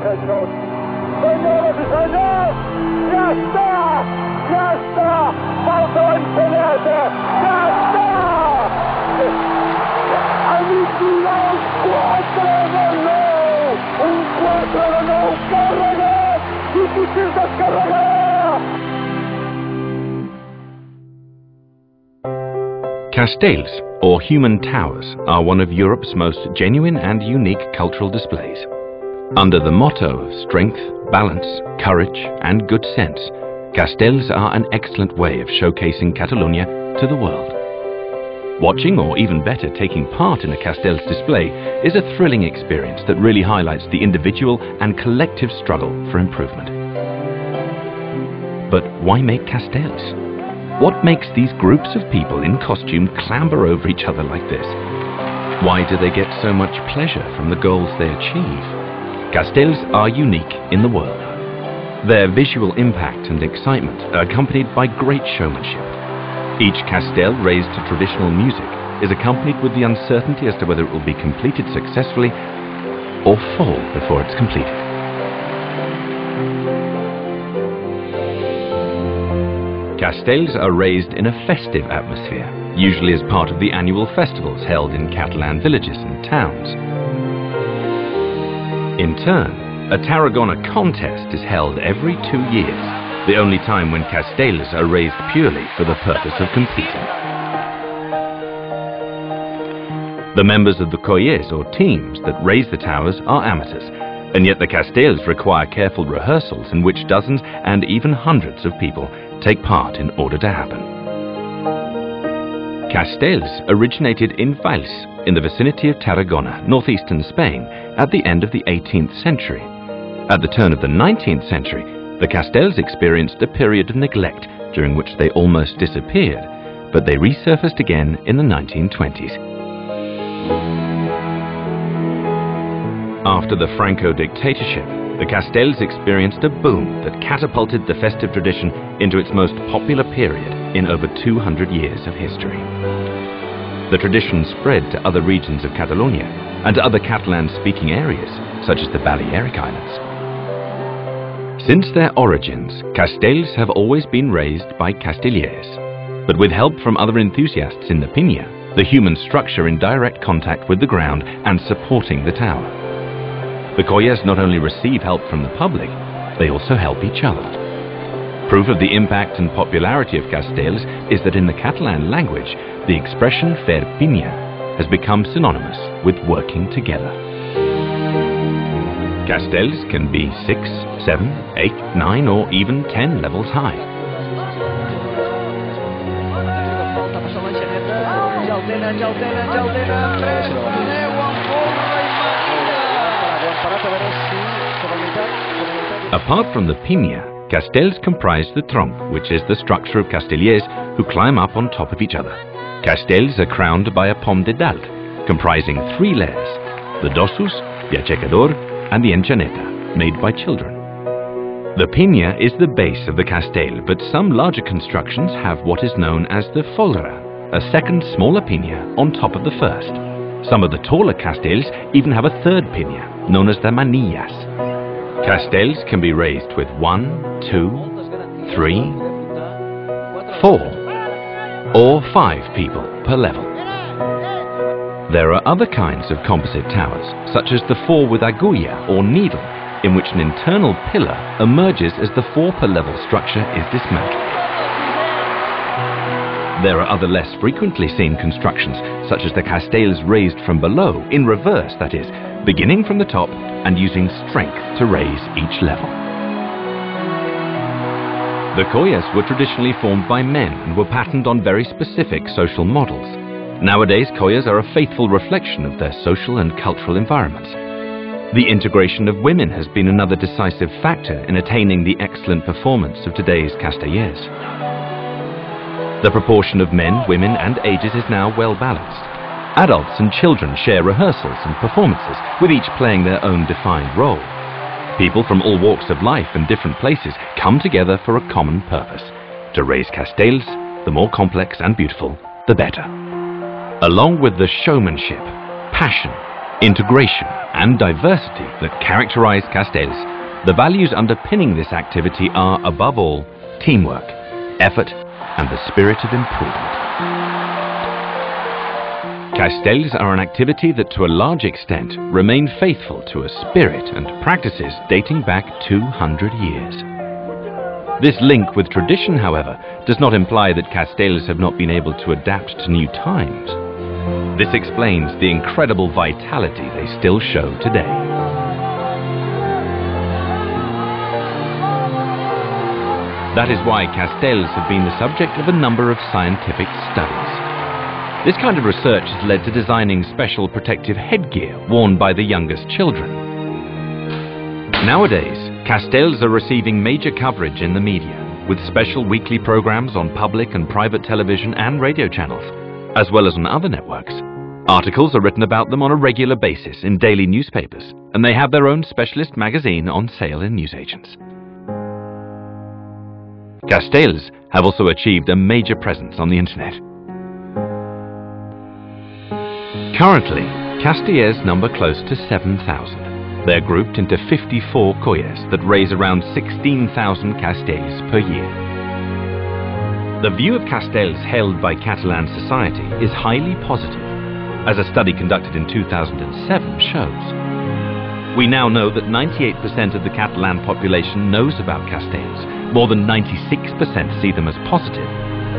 muchachos. Señores y señores, ya está, ya está. Falta enseñarte, ya está. Aniquilado 4 de no, un 4 de no, carrega, difícil descarregar. Castells, or human towers, are one of Europe's most genuine and unique cultural displays. Under the motto of strength, balance, courage and good sense, Castells are an excellent way of showcasing Catalonia to the world. Watching, or even better, taking part in a Castells display is a thrilling experience that really highlights the individual and collective struggle for improvement. But why make Castells? What makes these groups of people in costume clamber over each other like this? Why do they get so much pleasure from the goals they achieve? Castells are unique in the world. Their visual impact and excitement are accompanied by great showmanship. Each Castell raised to traditional music is accompanied with the uncertainty as to whether it will be completed successfully or fall before it's completed. Castells are raised in a festive atmosphere, usually as part of the annual festivals held in Catalan villages and towns. In turn, a Tarragona contest is held every 2 years, the only time when Castells are raised purely for the purpose of competing. The members of the colles, or teams, that raise the towers are amateurs, and yet the Castells require careful rehearsals in which dozens and even hundreds of people take part in order to happen. Castells originated in Valls, in the vicinity of Tarragona, northeastern Spain, at the end of the 18th century. At the turn of the 19th century, the Castells experienced a period of neglect during which they almost disappeared, but they resurfaced again in the 1920s. After the Franco dictatorship, the Castells experienced a boom that catapulted the festive tradition into its most popular period in over 200 years of history. The tradition spread to other regions of Catalonia and to other Catalan-speaking areas, such as the Balearic Islands. Since their origins, Castells have always been raised by Castellers, but with help from other enthusiasts in the piña, the human structure in direct contact with the ground and supporting the tower. The colles not only receive help from the public, they also help each other. Proof of the impact and popularity of Castells is that in the Catalan language, the expression fer pinya has become synonymous with working together. Castells can be 6, 7, 8, 9 or even 10 levels high. Apart from the piña, Castells comprise the tronc, which is the structure of Castellers who climb up on top of each other. Castells are crowned by a pom de dalt, comprising 3 layers, the dossus, the achecador, and the enxaneta, made by children. The piña is the base of the castell, but some larger constructions have what is known as the folre, a second smaller piña on top of the first. Some of the taller castells even have a third piña, known as the manillas. Castells can be raised with 1, 2, 3, 4 or 5 people per level. There are other kinds of composite towers, such as the 4 with agulla or needle, in which an internal pillar emerges as the 4 per level structure is dismantled. There are other less frequently seen constructions, such as the castells raised from below, in reverse that is, beginning from the top and using strength to raise each level. The colles were traditionally formed by men and were patterned on very specific social models. Nowadays, colles are a faithful reflection of their social and cultural environments. The integration of women has been another decisive factor in attaining the excellent performance of today's castellers. The proportion of men, women and ages is now well balanced. Adults and children share rehearsals and performances, with each playing their own defined role. People from all walks of life and different places come together for a common purpose: to raise castells, the more complex and beautiful, the better. Along with the showmanship, passion, integration and diversity that characterize Castells, the values underpinning this activity are, above all, teamwork, effort, and the spirit of improvement. Castells are an activity that to a large extent remain faithful to a spirit and practices dating back 200 years. This link with tradition, however, does not imply that Castells have not been able to adapt to new times. This explains the incredible vitality they still show today. That is why Castells have been the subject of a number of scientific studies. This kind of research has led to designing special protective headgear worn by the youngest children. Nowadays, Castells are receiving major coverage in the media, with special weekly programs on public and private television and radio channels, as well as on other networks. Articles are written about them on a regular basis in daily newspapers, and they have their own specialist magazine on sale in newsagents. Castells have also achieved a major presence on the internet. Currently, Castells number close to 7,000. They're grouped into 54 colles that raise around 16,000 Castells per year. The view of Castells held by Catalan society is highly positive, as a study conducted in 2007 shows. We now know that 98% of the Catalan population knows about Castells, more than 96% see them as positive,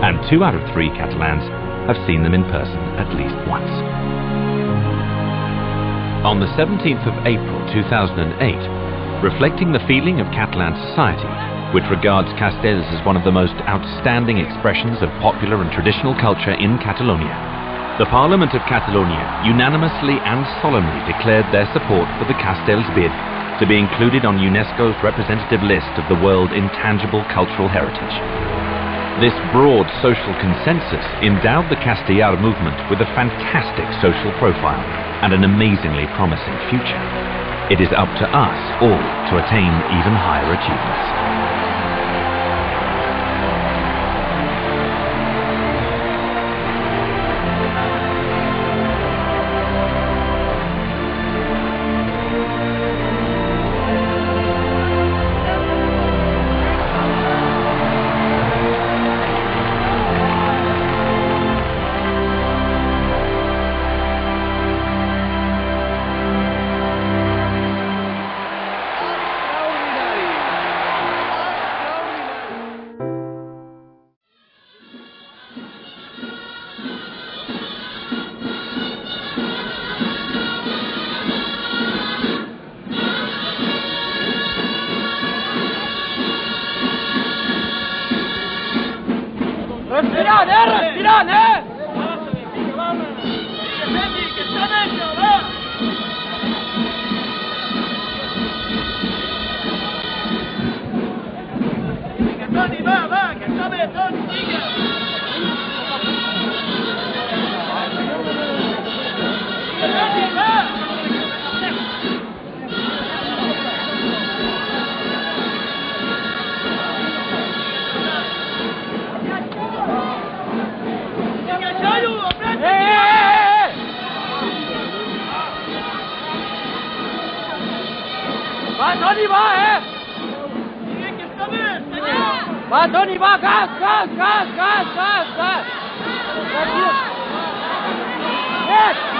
and 2 out of 3 Catalans have seen them in person at least once. On the 17th of April 2008, reflecting the feeling of Catalan society, which regards Castells as one of the most outstanding expressions of popular and traditional culture in Catalonia, the Parliament of Catalonia unanimously and solemnly declared their support for the Castells bid to be included on UNESCO's representative list of the World Intangible Cultural Heritage. This broad social consensus endowed the Castellar movement with a fantastic social profile and an amazingly promising future. It is up to us all to attain even higher achievements. Respirad, Toni, va, que acabe, Toni, sigue. Toni, va. Va, Toni, va, Va, Toni, va, gas!